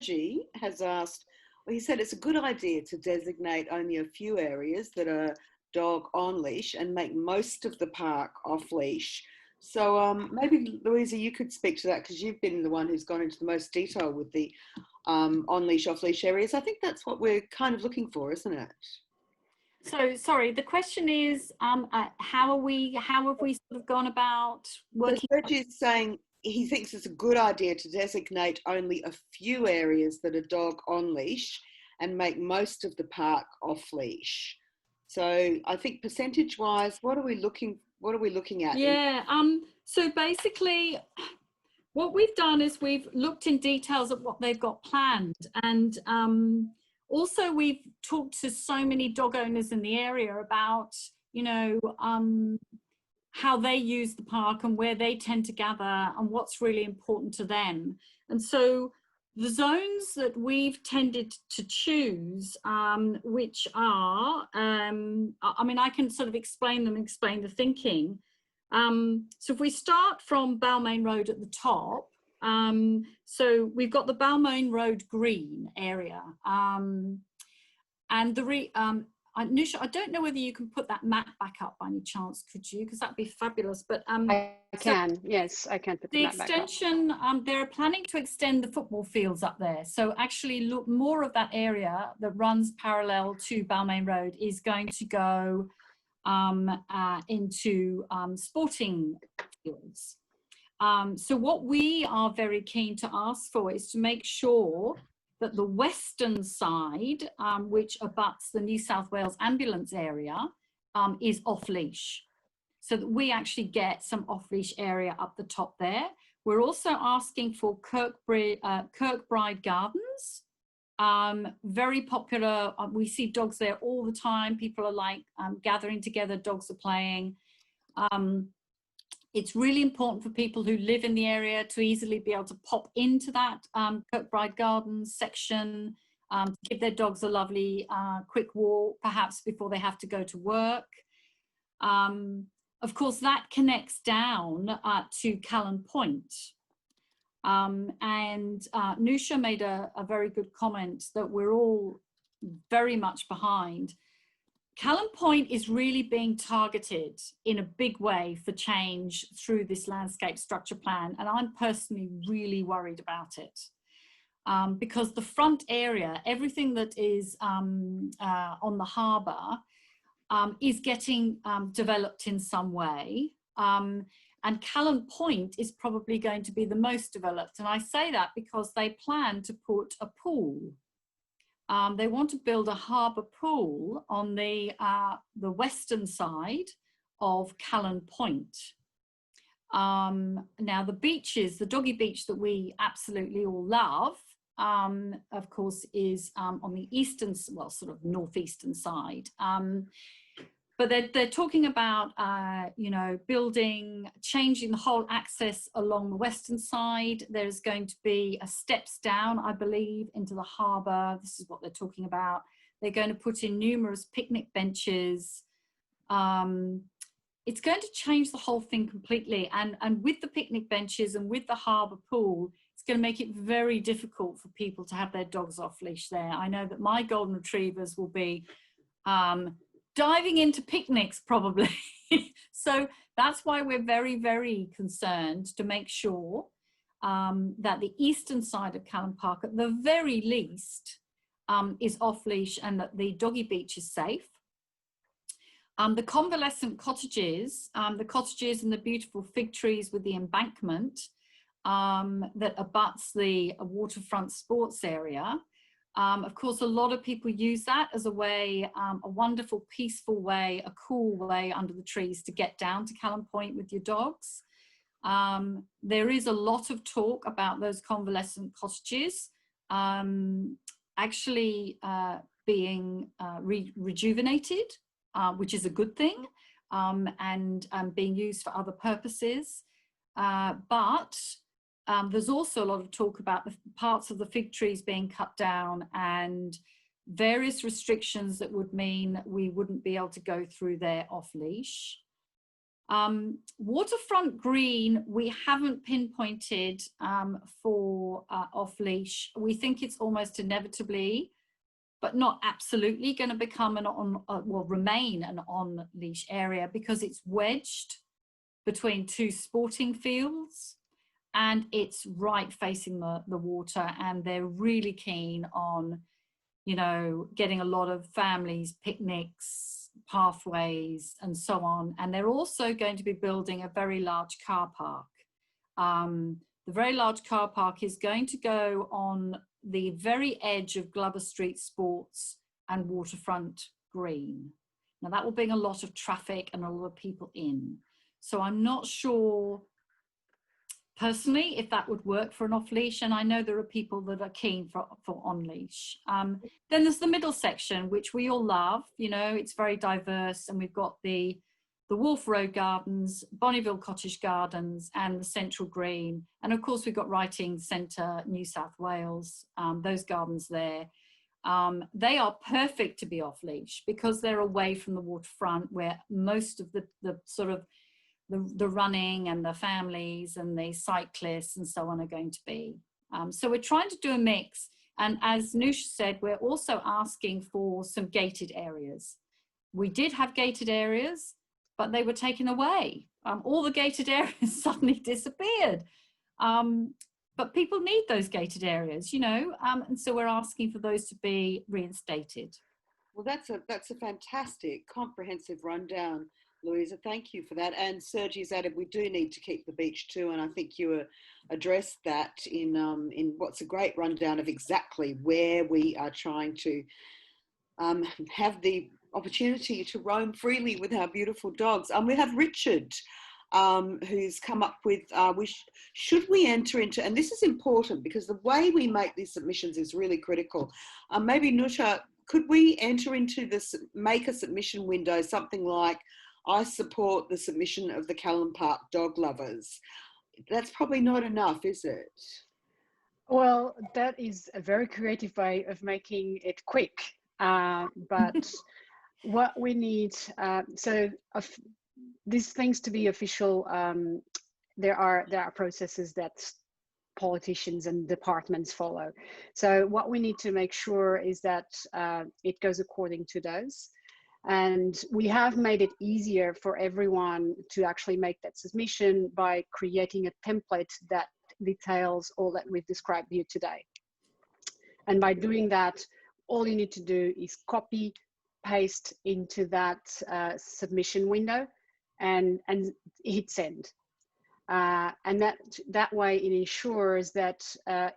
Reggie has asked, well, he said it's a good idea to designate only a few areas that are dog on leash and make most of the park off leash. So maybe, Louisa, you could speak to that because you've been the one who's gone into the most detail with the on leash, off leash areas. I think that's what we're kind of looking for, isn't it? So sorry, the question is, how have we sort of gone about working? So Reggie's saying he thinks it's a good idea to designate only a few areas that are dog on leash and make most of the park off leash. So I think percentage wise, what are we looking at? Yeah, so basically what we've done is we've looked in details at what they've got planned, and also we've talked to so many dog owners in the area about, you know, how they use the park and where they tend to gather and what's really important to them. And so the zones that we've tended to choose, which are, I mean, I can sort of explain them, explain the thinking. So if we start from Balmain Road at the top, so we've got the Balmain Road green area, and Nusha, I don't know whether you can put that map back up by any chance, could you? Because that'd be fabulous. But I can, so yes, I can put the map back up. The extension, they're planning to extend the football fields up there. So actually, look, more of that area that runs parallel to Balmain Road is going to go into sporting fields. So what we are very keen to ask for is to make sure that the western side, which abuts the New South Wales ambulance area, is off-leash, so that we actually get some off-leash area up the top there. We're also asking for Kirkbride Gardens, very popular. We see dogs there all the time. People are like gathering together, dogs are playing. It's really important for people who live in the area to easily be able to pop into that Kirkbride Gardens section, to give their dogs a lovely quick walk, perhaps before they have to go to work. Of course, that connects down to Callan Point. And Nusha made a very good comment that we're all very much behind. Callan Point is really being targeted in a big way for change through this landscape structure plan, and I'm personally really worried about it, because the front area, everything that is on the harbour, is getting developed in some way, and Callan Point is probably going to be the most developed, and I say that because they plan to put a pool. They want to build a harbour pool on the western side of Callan Point. Now the beaches, the doggy beach that we absolutely all love, of course, is on the eastern, well, sort of northeastern side. But they're talking about, you know, changing the whole access along the western side. There's going to be a steps down, I believe, into the harbour. This is what they're talking about. They're going to put in numerous picnic benches. It's going to change the whole thing completely. And with the picnic benches and with the harbour pool, it's going to make it very difficult for people to have their dogs off leash there. I know that my golden retrievers will be diving into picnics probably. So that's why we're very, very concerned to make sure that the eastern side of Callan Park, at the very least, is off leash and that the doggy beach is safe. The convalescent cottages, and the beautiful fig trees with the embankment that abuts the waterfront sports area. Of course, a lot of people use that as a way, a wonderful, peaceful way, a cool way under the trees to get down to Callan Point with your dogs. There is a lot of talk about those convalescent cottages actually being rejuvenated, which is a good thing, and being used for other purposes. But there's also a lot of talk about the parts of the fig trees being cut down and various restrictions that would mean we wouldn't be able to go through there off leash. Waterfront green, we haven't pinpointed for off-leash. We think it's almost inevitably, but not absolutely, going to become remain an on-leash area because it's wedged between two sporting fields and it's right facing the water, and they're really keen on, you know, getting a lot of families, picnics, pathways and so on. And they're also going to be building a very large car park. The very large car park is going to go on the very edge of Glover Street Sports and Waterfront Green. Now that will bring a lot of traffic and a lot of people in. So I'm not sure personally if that would work for an off-leash, and I know there are people that are keen for on-leash. Then there's the middle section, which we all love. You know, it's very diverse, and we've got the Wolf Road Gardens, Bonneville Cottage Gardens, and the Central Green. And of course, we've got Writing Centre, New South Wales, those gardens there. They are perfect to be off-leash because they're away from the waterfront, where most of the sort of the running and the families and the cyclists and so on are going to be. So we're trying to do a mix. And as Noosh said, we're also asking for some gated areas. We did have gated areas, but they were taken away. All the gated areas suddenly disappeared. But people need those gated areas, you know, and so we're asking for those to be reinstated. Well, that's a fantastic comprehensive rundown, Louisa. Thank you for that. And Sergi's added, we do need to keep the beach too, and I think you addressed that in what's a great rundown of exactly where we are trying to have the opportunity to roam freely with our beautiful dogs. We have Richard, who's come up with, should we enter into, and this is important because the way we make these submissions is really critical. Maybe Nusha, could we enter into this, make a submission window, something like, I support the submission of the Callan Park dog lovers. That's probably not enough, is it? Well, that is a very creative way of making it quick. But what we need, these things to be official, there are processes that politicians and departments follow. So what we need to make sure is that it goes according to those. And we have made it easier for everyone to actually make that submission by creating a template that details all that we've described here today. And by doing that, all you need to do is copy, paste into that submission window and hit send. And that way it ensures that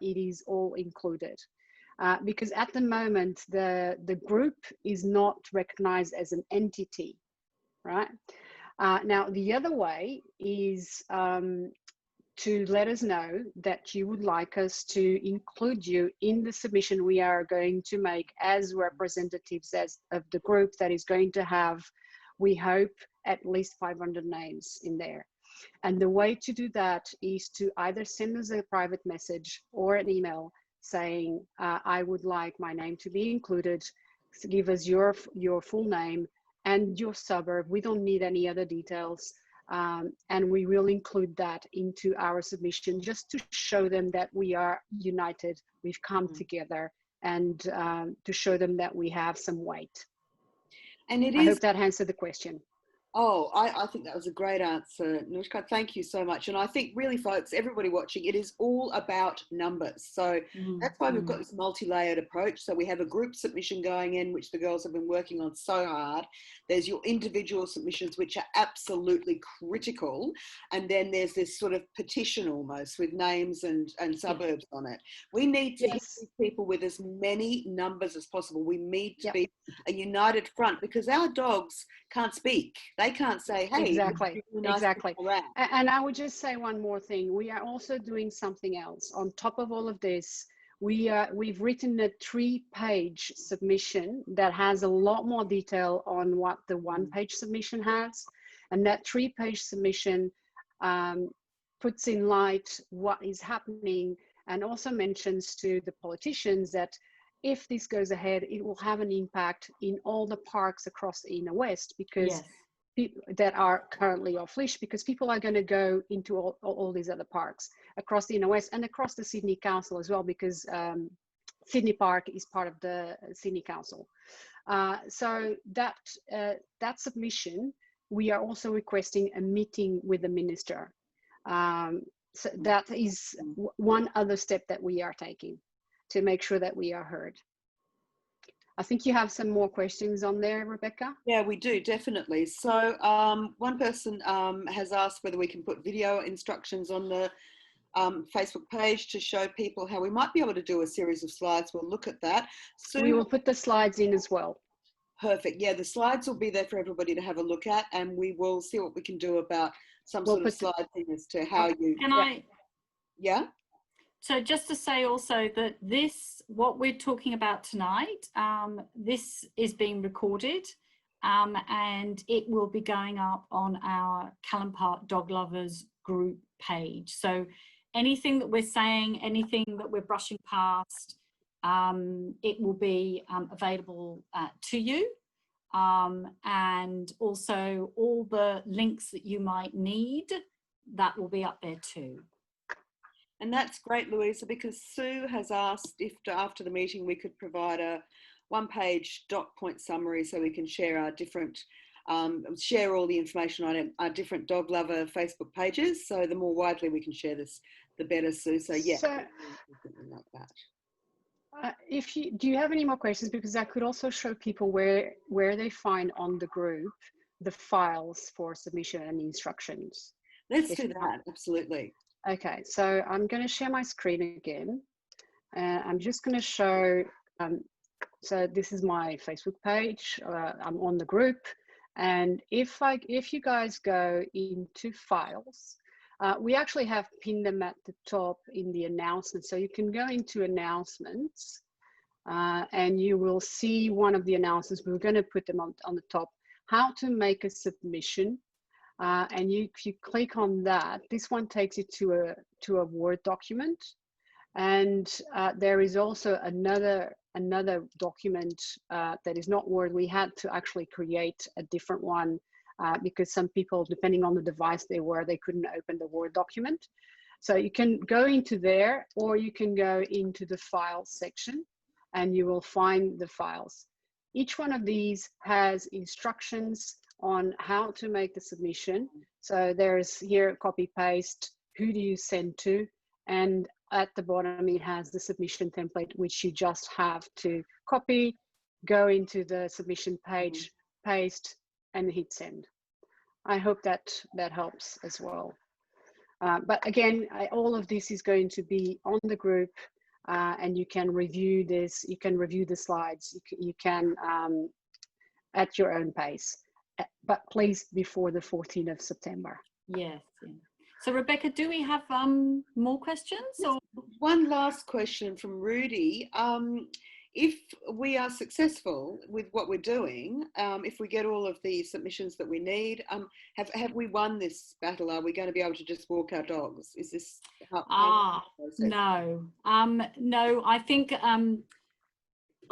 it is all included. Because at the moment, the group is not recognized as an entity, right? Now, the other way is to let us know that you would like us to include you in the submission we are going to make as representatives of the group that is going to have, we hope, at least 500 names in there. And the way to do that is to either send us a private message or an email saying, I would like my name to be included, give us your full name and your suburb. We don't need any other details. And we will include that into our submission just to show them that we are united, we've come together, and to show them that we have some weight. And I hope that answered the question. Oh, I think that was a great answer, Nushka. Thank you so much. And I think really, folks, everybody watching, it is all about numbers. So that's why we've got this multi-layered approach. So we have a group submission going in, which the girls have been working on so hard. There's your individual submissions, which are absolutely critical. And then there's this sort of petition almost with names and suburbs on it. We need to hit these people with as many numbers as possible. We need to be a united front because our dogs can't speak. They can't say, hey. Exactly, exactly. And I would just say one more thing. We are also doing something else. On top of all of this, we've written a 3-page submission that has a lot more detail on what the 1-page submission has. And that 3-page submission puts in light what is happening and also mentions to the politicians that if this goes ahead, it will have an impact in all the parks across the Inner West because that are currently off leash, because people are going to go into all these other parks across the inner west and across the Sydney Council as well, because Sydney Park is part of the Sydney Council. So that submission, we are also requesting a meeting with the minister. So that is one other step that we are taking to make sure that we are heard. I think you have some more questions on there, Rebecca. Yeah, we do, definitely. So one person has asked whether we can put video instructions on the Facebook page to show people how we might be able to do a series of slides. We'll look at that. So we will put the slides in as well. Perfect. Yeah, the slides will be there for everybody to have a look at, and we will see what we can do about some sort of slide thing as to how you... Yeah? So just to say also that this, what we're talking about tonight, this is being recorded and it will be going up on our Callan Park Dog Lovers group page. So anything that we're saying, anything that we're brushing past, it will be available to you. And also all the links that you might need, that will be up there too. And that's great, Louisa, because Sue has asked if after the meeting we could provide a one-page dot point summary so we can share our different, share all the information on our different dog lover Facebook pages. So the more widely we can share this, the better, Sue. So yeah, something like that. Do you have any more questions? Because I could also show people where they find on the group the files for submission and instructions. Let's do that, absolutely. Okay, so I'm going to share my screen again. I'm just going to show, so this is my Facebook page. I'm on the group. And if you guys go into files, we actually have pinned them at the top in the announcements. So you can go into announcements and you will see one of the announcements. We're going to put them on the top, how to make a submission. And if you click on that, this one takes you to a Word document. And there is also another document that is not Word. We had to actually create a different one because some people, depending on the device they were, they couldn't open the Word document. So you can go into there, or you can go into the Files section and you will find the files. Each one of these has instructions on how to make the submission. So there's here copy paste, who do you send to, and at the bottom it has the submission template, which you just have to copy, go into the submission page, paste, and hit send. I hope that helps as well. But again, all of this is going to be on the group, and you can review this, you can review the slides, you can at your own pace. But please before the 14th of September. Yes. Yeah. So Rebecca, do we have more questions? Or? One last question from Rudy. If we are successful with what we're doing, if we get all of the submissions that we need, have we won this battle? Are we going to be able to just walk our dogs? Is this no. No,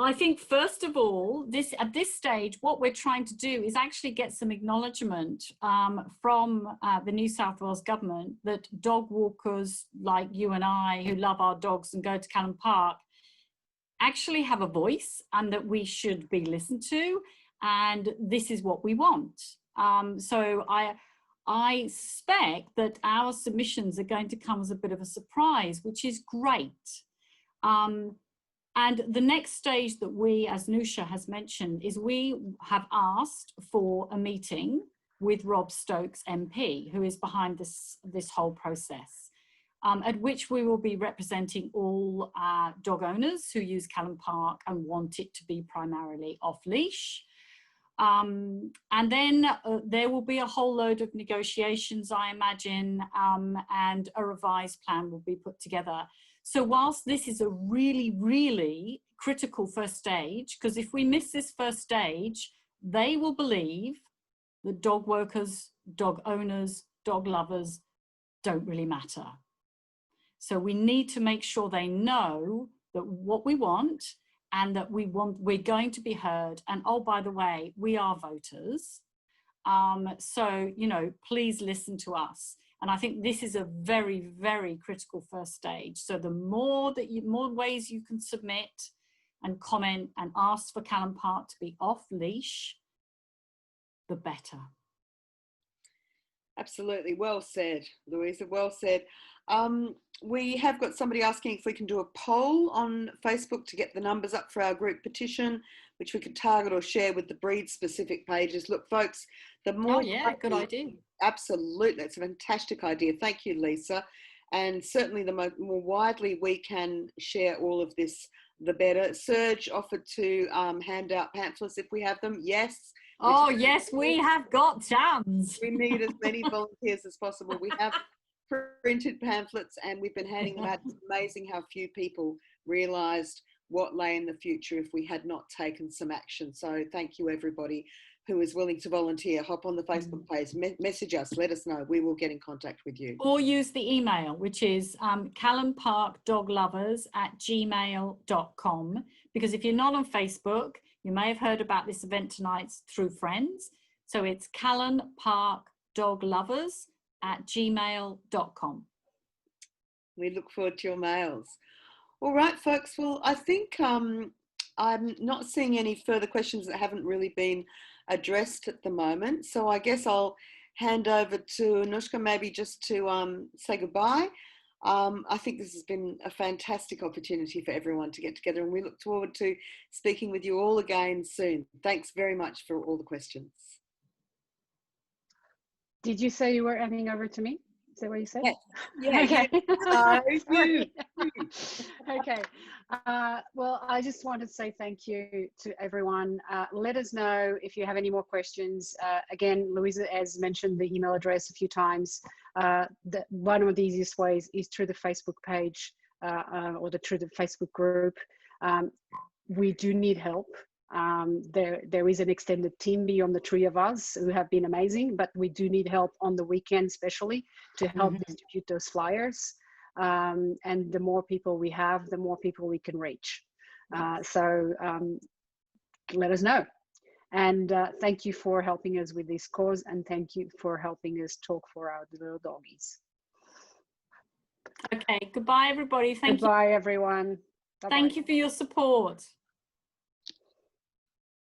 I think first of all, at this stage, what we're trying to do is actually get some acknowledgement from the New South Wales government that dog walkers like you and I, who love our dogs and go to Callan Park, actually have a voice and that we should be listened to, and this is what we want. So I suspect that our submissions are going to come as a bit of a surprise, which is great. And the next stage that we, as Nusha has mentioned, is we have asked for a meeting with Rob Stokes MP, who is behind this whole process, at which we will be representing all dog owners who use Callan Park and want it to be primarily off leash. And then there will be a whole load of negotiations, I imagine, and a revised plan will be put together. So whilst this is a really, really critical first stage, because if we miss this first stage, they will believe that dog workers, dog owners, dog lovers don't really matter. So we need to make sure they know that what we want and that we're going to be heard. And oh, by the way, we are voters. So, you know, please listen to us. And I think this is a very, very critical first stage. So the more ways you can submit and comment and ask for Callan Park to be off leash, the better. Absolutely. Well said, Louisa. Well said. We have got somebody asking if we can do a poll on Facebook to get the numbers up for our group petition, which we could target or share with the breed specific pages. Look, folks, the more... Oh, yeah, good idea. Absolutely. It's a fantastic idea. Thank you, Lisa. And certainly the more widely we can share all of this, the better. Serge offered to hand out pamphlets if we have them. Yes. Oh, yes, we have got jams. We need as many volunteers as possible. We have printed pamphlets and we've been handing them out. It's amazing how few people realised what lay in the future if we had not taken some action. So thank you, everybody who is willing to volunteer. Hop on the Facebook page, message us, let us know. We will get in contact with you. Or use the email, which is callanparkdoglovers@gmail.com. Because if you're not on Facebook, you may have heard about this event tonight through friends. So it's callanparkdoglovers@gmail.com. We look forward to your mails. All right, folks. Well, I think I'm not seeing any further questions that haven't really been addressed at the moment. So I guess I'll hand over to Anushka maybe just to say goodbye. I think this has been a fantastic opportunity for everyone to get together, and we look forward to speaking with you all again soon. Thanks very much for all the questions. Did you say you were handing over to me? Is that what you said? Yes. Yeah. Okay. You. Okay. Well, I just want to say thank you to everyone. Let us know if you have any more questions. Again, Louisa has mentioned the email address a few times. One of the easiest ways is through the Facebook page or through the Facebook group. We do need help. There is an extended team beyond the three of us who have been amazing, but we do need help on the weekend, especially to help distribute those flyers. And the more people we have, the more people we can reach. So let us know. And thank you for helping us with this cause, and thank you for helping us talk for our little doggies. Okay, goodbye everybody. Thank you. Goodbye everyone. Bye-bye. Thank you for your support.